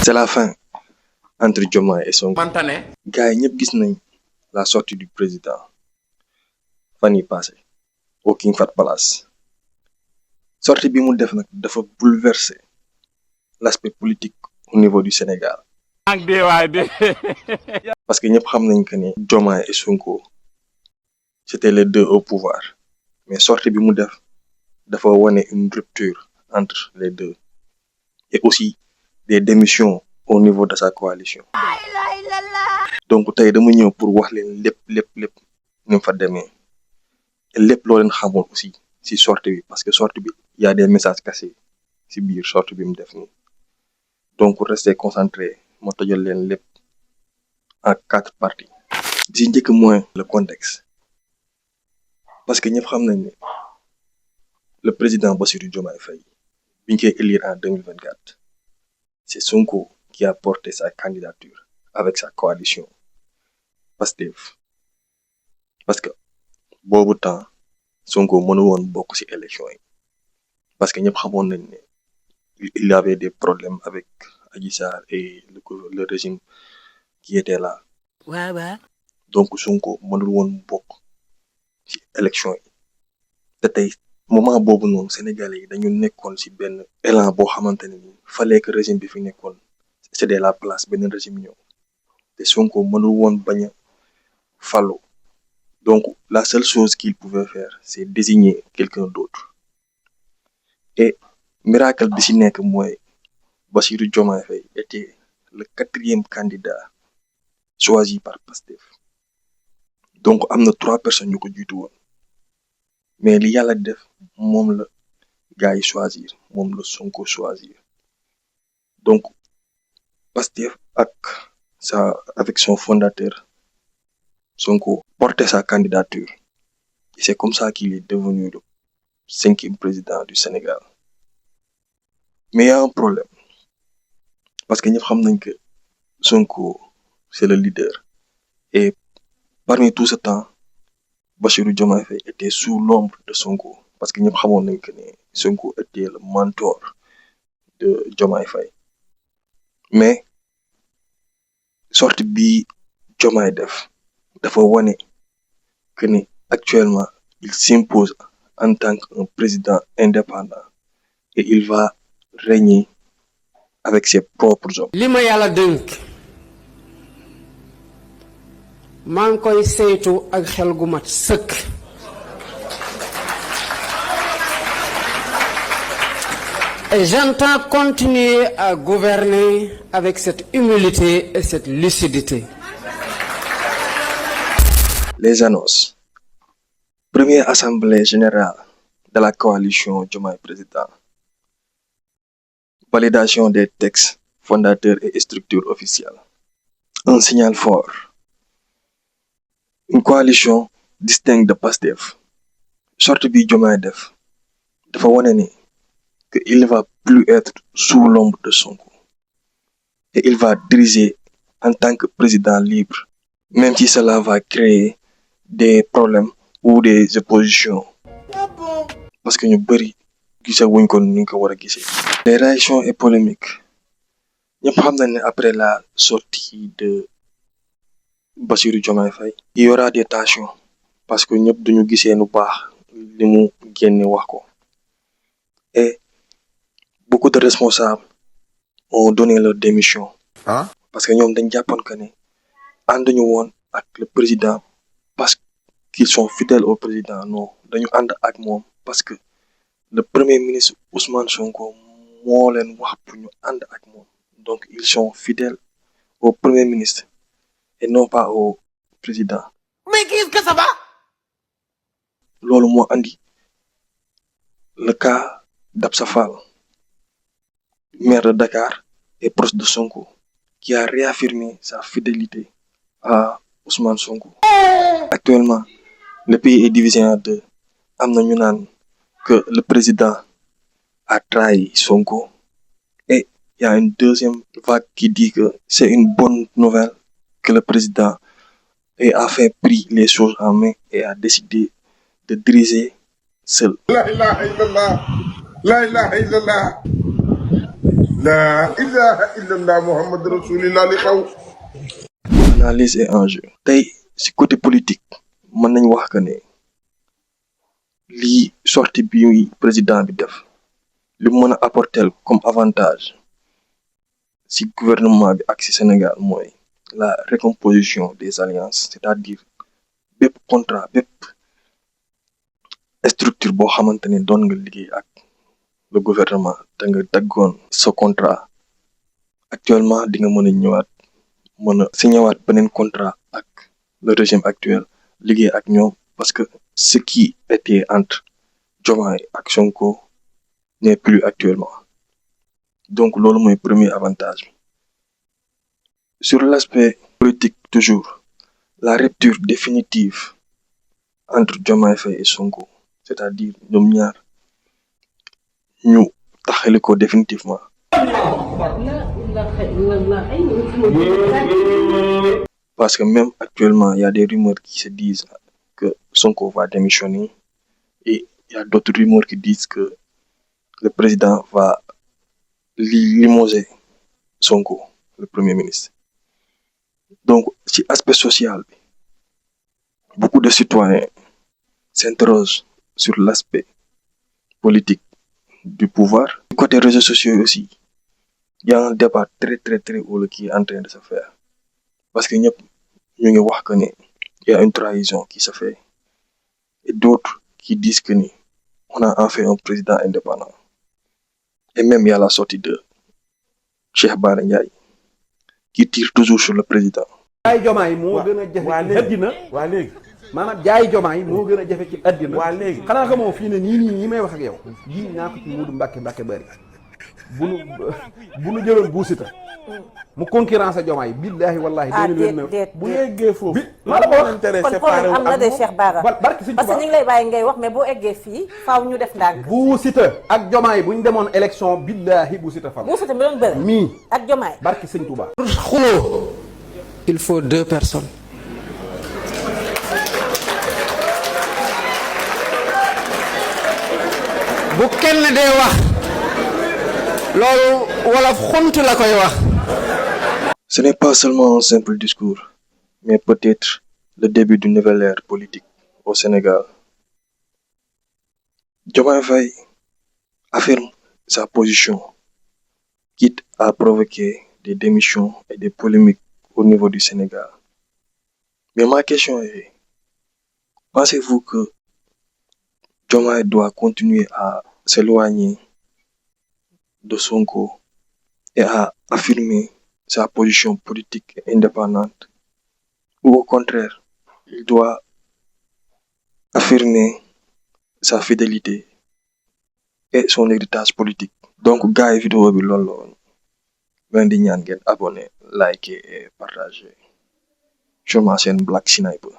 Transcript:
C'est la fin entre Diomaye et Sonko. Gars yi ñëpp gis nañ la sortie du président fan yi passé au King Fahd Palace. Sortie bi mu def nag dafa bouleverser l'aspect politique au niveau du Sénégal. Parce que ñëpp xam nañ que ni Diomaye et Sonko c'était les deux au pouvoir, mais sortie bi mu def dafa wane une rupture entre les deux et aussi des démissions au niveau de sa coalition. Donc tey dama ñëw pour wax leen lépp ñu fa demee lépp loo leen xamoon aussi ci sortie bi, parce que sortie bi y a des messages cachés ci biir sortie bi mu def nii. Donc restez concentrés ma tojal leen lépp en 4 parties. di njëkk mooy le contexte, parce que ñëpp xam nañ ne le président Bassirou Diomaye Faye biñ koy élire en 2024, c'est Sonko qui a porté sa candidature avec sa coalition Pastef, parce que boobu temps Sonko mënu woon bokk ci élection yi parce que ñëpp xamoon nañ ne il y avait des problèmes avec Adji Sarr et le régime qui était là. Donc Sonko mënul woon bokk ci élection yi te tey moment boobu noonu Sénégalais yi dañu nekkoon ci benn élan boo xamante ne ni fallait que régime bi fi nekkoon céder la place beneen régime ñëw te Sonko mënul woon bañ a fallu. Donc la seule chose qu'il pouvait faire c'est désigner quelqu'un d'autre. Et miracle bi ci nekk mooy Bassirou Diomaye Faye était le 4e candidat choisi par Pastef. Donc am na 3 personnes ñu ko jiitu woon, mais li yàlla def moom la gars yi choisir, moom la Sonko choisir. Donc Pastef avec son fondateur Sonko portait sa candidature et c'est comme ça qu'il est devenu le 5e président du Sénégal. Mais il y a un problème, parce que ñëpp xam nañ que Sonko c'est le leader et parmi tout ce temps Bassirou Diomaye Faye était sous l'ombre de Sonko, parce que ñëpp xamoon nañ que ne Sonko était le mentor de Diomaye Faye. Mais sortie bi Diomaye def dafa wane que ni actuellement il s'impose en tant qu'un président indépendant et il va régner avec ses propres hommes. li ma yàlla dënk maa ngi koy saytu ak xel gu mat sëkk. Et j'entends continuer à gouverner avec cette humilité et cette lucidité. Les annonces. Première assemblée générale de la coalition Diomaye Président. Validation des textes fondateurs et structures officielles. Un signal fort. Une coalition distincte de Pastef. Sortie bi Diomaye def dafa wane ni que il ne va plus être sous l'ombre de Sonko et il va diriger en tant que président libre, même si cela va créer des problèmes ou des oppositions, parce que ñu bëri gisee wuñ ko ni ko war a gisee. Les réactions et polémiques. ñëpp xam nañ ne après la sortie de Bassirou Diomaye Faye il y aura des tensions, parce que ñëpp duñu gisee nu baax li mu génne wax ko. Et beaucoup de responsables ont donné leur démission. Parce que ñoom dañ jàppoon que ne ànduñu woon ak le président parce qu'ils sont fidèles au président. Non, dañu ànd ak moom parce que le premier ministre Ousmane Sonko moo leen wax pour ñu ànd ak moom. Donc ils sont fidèles au premier ministre et non pas au président. Mais qu'est-ce que ça va? Loolu moo andi le cas d'Absa Fall, maire de Dakar et proche de Sonko, qui a réaffirmé sa fidélité à Ousmane Sonko. Actuellement, le pays est divisé en deux. Am na ñu naan que le président a trahi Sonko et il y a une deuxième vague qui dit que c'est une bonne nouvelle que le président ait enfin pris les choses en main et a décidé de diriger seul. La ilaha illallah. La ilaha illallah. La ilaha illallah Muhammad Rasulillah li xew. Analyse et enjeu tey si côté politique mën nañ wax que ne lii sortie bi président bi def li mu mën a apporter comme avantage si gouvernement bi ak si Sénégal mooy la récomposition des alliances c'est-à-dire bépp contrat bépp structure boo xamante ne doon nga liggéey ak le gouvernement te nga daggoon sa contrat actuellement di nga mën a ñëwaat mën a signéwaat beneen contrat ak le régime actuel liggéey ak ñoom parce que ce qui était entre Diomaye ak Sonko n'est plus actuellement donc loolu mooy premier avantage bi sur l'aspect politique toujours la rupture définitive entre Diomaye Faye et Sonko c'est-à-dire ñoom ñaar ñu taxali ko définitivement parce que même actuellement il y a des rumeurs qui se disent que Sonko va démissionner et il y a d'autres rumeurs qui disent que le président va limoger Sonko, le premier ministre. Donc, si aspect social, beaucoup de citoyens s'interrogent sur l'aspect politique du pouvoir. Du côté réseaux sociaux aussi, il y a un débat très haut qui est en train de se faire. Parce que nous il y a une trahison qui se fait. Et d'autres qui disent que on a en fait un président indépendant. Et même il y a la sortie de Cheikh Bara Ndiaye qui tire toujours sur le président. jaay jomaay moo gën a jafe ci àddina waa léegi maanaam jaay jomaay moo gën a jafe ci àddina waa léegi xanaa xamoo fii ne nii may wax ak yow ji ñaa ko ci Moodu Mbàkke bari bu nu jëloon buusita mu concurrence jomaay billahi wallahi bu yeggee foofu ma la ko wax kon problème am na de Cheikh Bara parce que ñu ngi lay bàyyi ngay wax mais boo eggee fii faaw ñu def ndànk buusita ak jomaay bu ñu demoon élection billahi buusita fal buusita mi doon bëri mii ak jomaay barki sëñ Touba xuloo il faut 2 personnes bu kenn dee wax loolu wolof xunt la koy wax. Ce n'est pas seulement un simple discours, mais peut-être le début d'une nouvelle ère politique au Sénégal. Diomaye Faye affirme sa position, quitte à provoquer des démissions et des polémiques au niveau du Sénégal. Mais ma question est, pensez-vous que Diomaye doit continuer à s'éloigner de Sonko et à affirmer sa position politique indépendante, ou au contraire, il doit affirmer sa fidélité et son héritage politique? Donc, gars, vidéo bi loolu la woon leen di ñaan ngeen abonné, liker et partager sur ma chaîne Black Sniper.